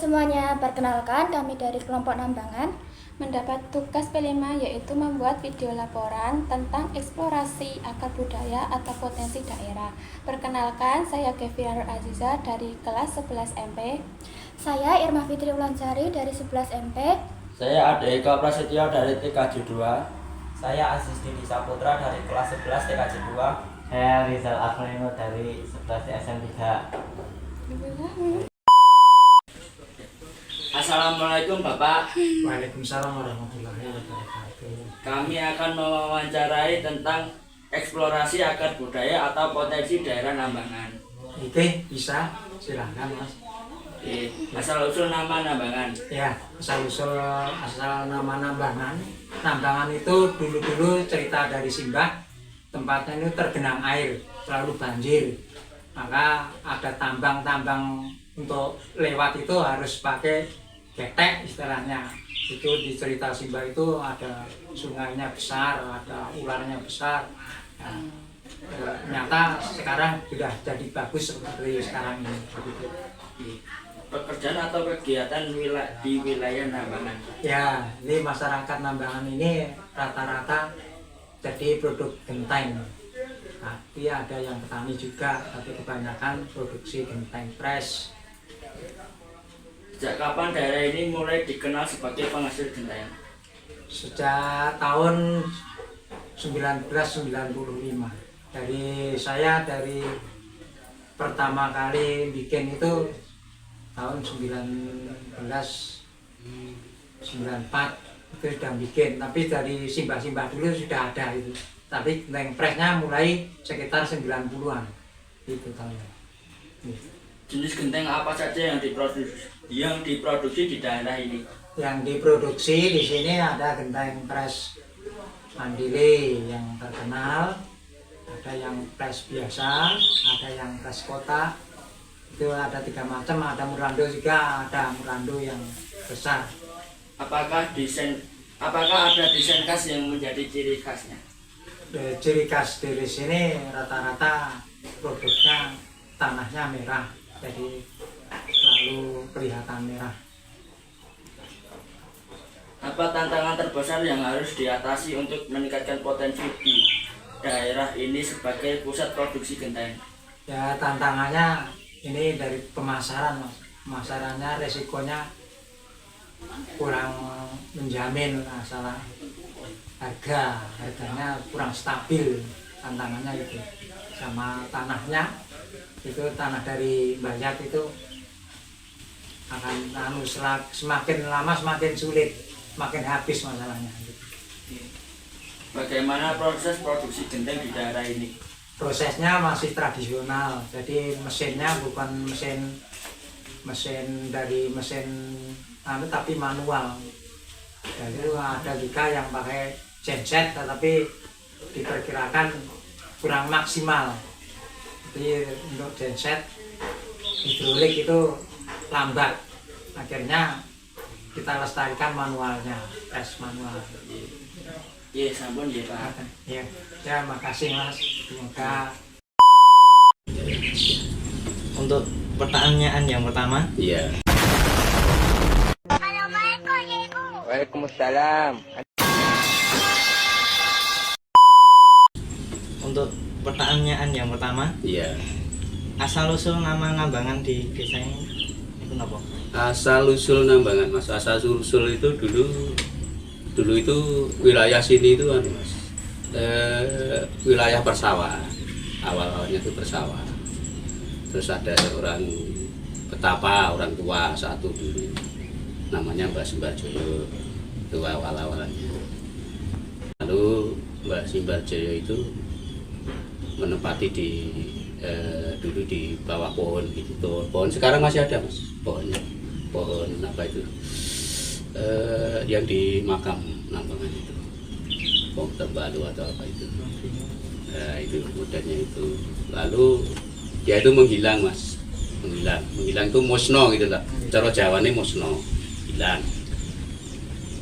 semuanya, perkenalkan kami dari kelompok Nambangan mendapat tugas P5 yaitu membuat video laporan tentang eksplorasi akar budaya atau potensi daerah. Perkenalkan, saya Gevira Nur Aziza dari kelas 11 MP. Saya Irma Fitri Ulansari dari 11 MP. Saya Ade Eka Prasetyo dari TKJ 2. Saya Aziz Didi Saputra dari kelas 11 TKJ 2. Saya Rizal Afrino dari 11 SM3. Assalamualaikum Bapak. Waalaikumsalam warahmatullahi wabarakatuh. Kami akan mewawancarai tentang eksplorasi akar budaya atau potensi daerah Nambangan. Oke, bisa, silahkan Mas. Asal usul nama Nambangan. Ya, asal nama Nambangan. Nambangan itu dulu cerita dari Simbah, tempatnya itu tergenang air, selalu banjir. Maka ada tambang-tambang untuk lewat itu harus pakai getek istilahnya. Itu di cerita Simbah itu ada sungainya besar, ada ularnya besar. Ya, ternyata sekarang sudah jadi bagus seperti sekarang ini. Pekerjaan atau kegiatan di wilayah Nambangan. Ya, ini masyarakat Nambangan ini rata-rata jadi produk genteng. Tapi ada yang petani juga, tapi kebanyakan produksi genteng fresh. Sejak kapan daerah ini mulai dikenal sebagai penghasil genteng? Sejak tahun 1995. Dari pertama kali bikin itu tahun 1994 itu sudah bikin, tapi dari Simbah-Simbah dulu sudah ada itu. Tapi genteng freshnya mulai sekitar 90-an itu tahunnya. Jenis genteng apa saja yang diproduksi di daerah ini? Yang diproduksi di sini ada genteng fresh Mandile yang terkenal, ada yang fresh biasa, ada yang fresh kota. Itu ada 3 macam, ada Murando juga, ada Murando yang besar. Apakah ada desain khas yang menjadi ciri khasnya? Ciri khas dari sini rata-rata produknya tanahnya merah, jadi selalu kelihatan merah. Apa tantangan terbesar yang harus diatasi untuk meningkatkan potensi di daerah ini sebagai pusat produksi genteng? Ya, tantangannya ini dari pemasaran, Mas. Pemasarannya resikonya kurang menjamin masalah harganya kurang stabil, tantangannya itu. Sama tanahnya, itu tanah dari Bayat itu akan semakin lama semakin sulit, makin habis masalahnya. Bagaimana proses produksi genteng di daerah ini? Prosesnya masih tradisional, jadi mesinnya bukan mesin tapi manual. Jadi ada juga yang pakai genset, tetapi diperkirakan kurang maksimal. Jadi untuk genset hidrolik itu lambat, akhirnya kita lestarikan manualnya, tes manual. Iya, sampun ya Pak. Ya, makasih Mas. Semoga. Untuk pertanyaan yang pertama, Iya. Waalaikumsalam. untuk pertanyaan yang pertama, Iya. asal usul nama Nambangan di desa ini itu apa? Asal usul Nambangan, Mas. Asal usul itu dulu itu wilayah sini itu Mas. Wilayah persawahan. Awal-awalnya itu persawahan. Terus ada orang betapa orang tua satu dulu, namanya Mbak Simbarjoyo, itu awal-awalnya. Lalu Mbak Simbarjoyo itu menempati dulu di bawah pohon gitu. Pohon sekarang masih ada Mas, pohonnya. Pohon apa itu? Yang di makam Nambangan itu. Pohon Tembalu atau apa itu. Itu modelnya itu. Lalu dia itu menghilang Mas. Menghilang itu musno gitu lah. Cara Jawane musno, hilang.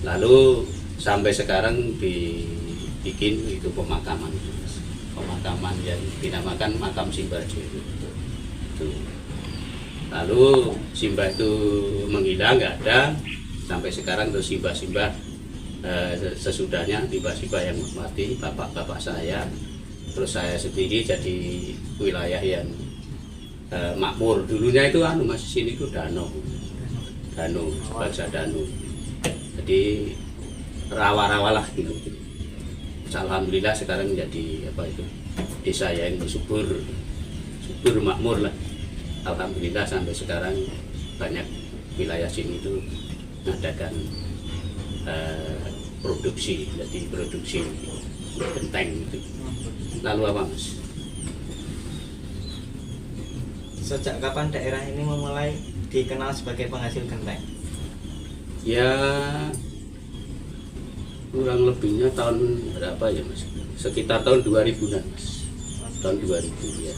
Lalu sampai sekarang dibikin itu pemakaman itu Mas. Pemakaman yang dinamakan makam Simbarjoyo itu. Lalu simbah itu menghilang, nggak ada sampai sekarang. Terus simbah-simbah sesudahnya simbah-simbah yang mati, bapak-bapak saya, terus saya sendiri jadi wilayah yang makmur. Dulunya itu Mas, sini itu danau bangsa danau, jadi rawa-rawa lah gitu. Alhamdulillah sekarang menjadi desa yang subur makmur lah. Alhamdulillah sampai sekarang banyak wilayah sini itu mengadakan produksi genteng gitu. Lalu apa Mas? Sejak kapan daerah ini memulai dikenal sebagai penghasil genteng? Ya kurang lebihnya tahun berapa ya Mas? Sekitar tahun 2000-an Mas. Tahun 2000 ya.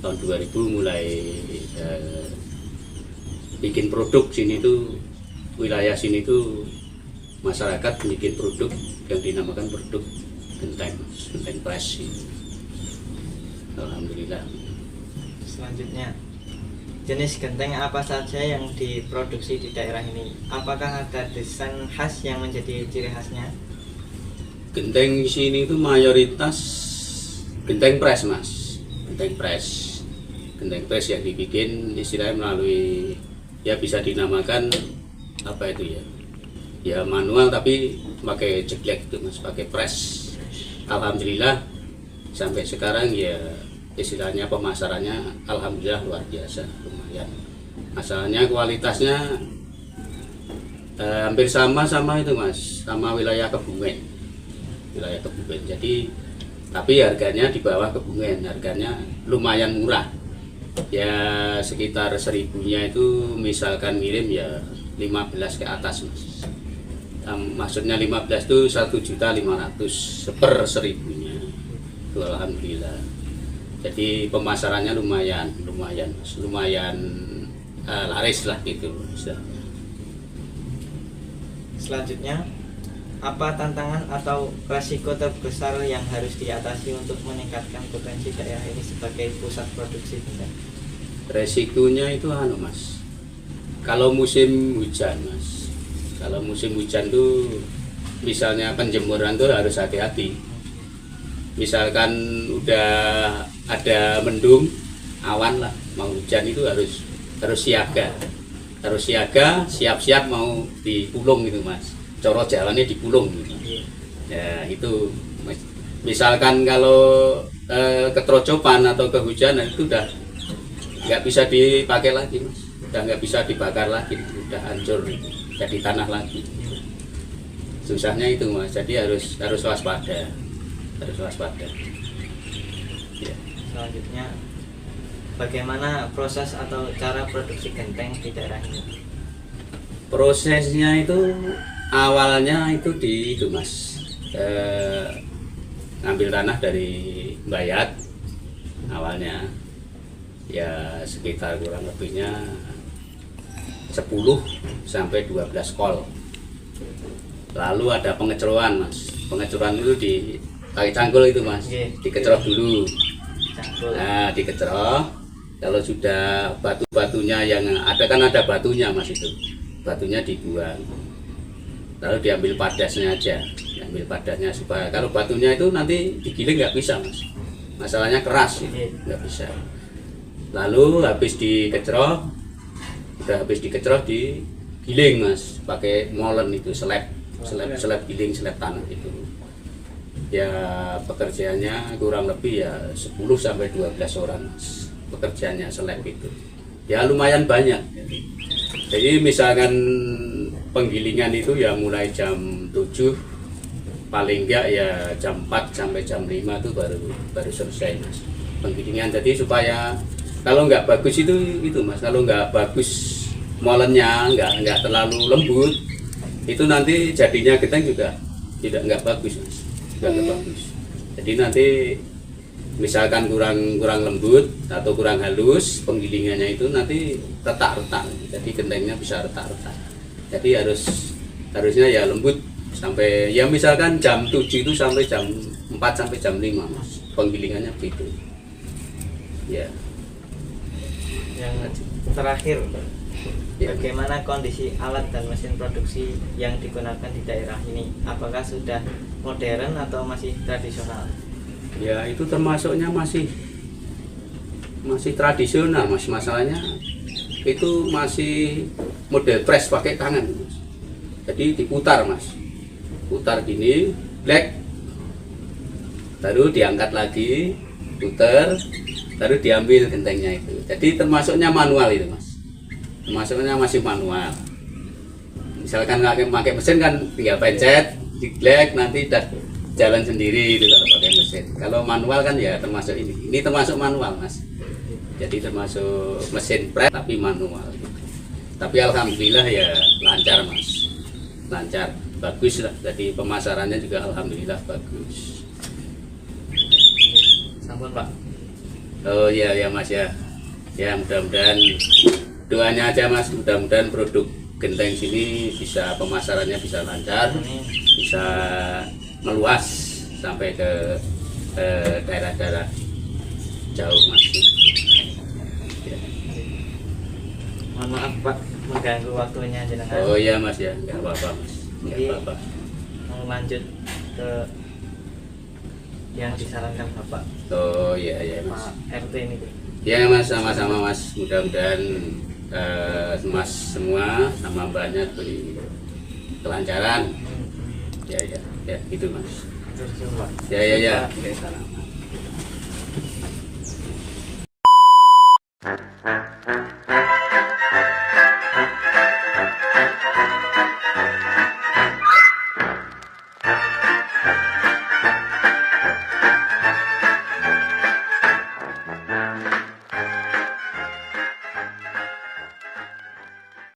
Tahun 2000 mulai bikin produk sini tuh, wilayah sini tuh masyarakat bikin produk yang dinamakan produk genteng press. Alhamdulillah. Selanjutnya, jenis genteng apa saja yang diproduksi di daerah ini? Apakah ada desain khas yang menjadi ciri khasnya? Genteng di sini itu mayoritas genteng press Mas. Genteng press yang dibikin istilahnya melalui, ya bisa dinamakan apa itu ya? Ya manual tapi pakai jeglek itu Mas, pakai press. Alhamdulillah sampai sekarang ya istilahnya pemasarannya alhamdulillah luar biasa, lumayan. Masalahnya kualitasnya hampir sama itu Mas, sama wilayah Kebumen. Jadi tapi harganya di bawah Kebumen, harganya lumayan murah. Ya sekitar 1000-nya itu misalkan ngirim ya 15 ke atas Mas. Maksudnya 15 itu 1.500.000 per 1000-nya. Itu alhamdulillah. Jadi pemasarannya lumayan Mas, lumayan laris lah gitu. Selanjutnya, apa tantangan atau resiko terbesar yang harus diatasi untuk meningkatkan potensi daerah ini sebagai pusat produksi genteng? Resikonya itu Mas, kalau musim hujan Mas, kalau musim hujan tuh misalnya penjemuran tuh harus hati-hati. Misalkan udah ada mendung, awan lah, mau hujan itu harus siaga, siap-siap mau dipulung gitu Mas. Coro jalannya dipulung gitu. Ya itu misalkan kalau keterocopan atau kehujanan itu udah nggak bisa dipakai lagi Mas, udah nggak bisa dibakar lagi, udah hancur jadi tanah lagi. Susahnya itu Mas, jadi harus waspada. Ya. Selanjutnya, bagaimana proses atau cara produksi genteng di daerah ini? Prosesnya itu awalnya itu Mas, ngambil tanah dari Bayat awalnya, ya sekitar kurang lebihnya 10 sampai 12 kol. Lalu ada pengecoran Mas, itu pakai cangkul itu Mas, dikecerok dulu. Nah dikecerok, kalau sudah batu-batunya yang ada kan ada batunya Mas, itu batunya dibuang, lalu diambil padasnya aja, supaya kalau batunya itu nanti digiling nggak bisa Mas, masalahnya keras itu nggak bisa. Lalu habis dikecerok digiling Mas, pakai molen itu, seleb giling, seleb tanah itu. Ya pekerjaannya kurang lebih ya 10 sampai 12 orang Mas, pekerjaannya seleb itu. Ya lumayan banyak. Jadi misalkan penggilingan itu ya mulai jam 7, paling enggak ya jam 4 sampai jam 5 itu baru selesai Mas penggilingan. Jadi supaya kalau nggak bagus itu Mas, kalau nggak bagus molennya, nggak terlalu lembut, itu nanti jadinya genteng juga nggak bagus Mas. Nggak bagus. Jadi nanti misalkan kurang lembut atau kurang halus, penggilingannya itu nanti retak-retak. Jadi gentengnya bisa retak-retak. Jadi harusnya ya lembut sampai ya misalkan jam 7 itu sampai jam 4 sampai jam 5 Mas. Penggilingannya begitu. Ya. Yang terakhir, Ya. bagaimana kondisi alat dan mesin produksi yang digunakan di daerah ini? Apakah sudah modern atau masih tradisional? Ya itu termasuknya masih tradisional mas, masalahnya itu masih model press pakai tangan mas. Jadi diputar mas, putar gini, black, baru diangkat lagi, putar, baru diambil gentengnya itu. Jadi termasuknya manual itu mas, termasuknya masih manual. Misalkan pakai mesin kan tinggal pencet, di black, nanti udah jalan sendiri itu kalau pakai mesin. Kalau manual kan ya termasuk ini termasuk manual mas. Jadi termasuk mesin press tapi manual gitu. Tapi alhamdulillah ya lancar mas, lancar, bagus lah. Jadi pemasarannya juga alhamdulillah bagus. Sampun Pak. Oh iya ya mas ya, ya mudah-mudahan doanya aja mas, mudah-mudahan produk genteng sini bisa pemasarannya bisa lancar, bisa meluas sampai ke daerah-daerah jauh mas. Ya. Mohon maaf Pak mengganggu waktunya jenengan. Oh iya mas ya, nggak apa-apa mas, nggak Jadi, apa-apa. mau lanjut ke yang disarankan Bapak Oh iya ya mas. Pak RT ini. Ya mas, sama-sama mas, mudah-mudahan mas semua sama mbaknya beri kelancaran. Ya ya ya gitu mas. Terus Pak. Ya ya ya. Oke, salam.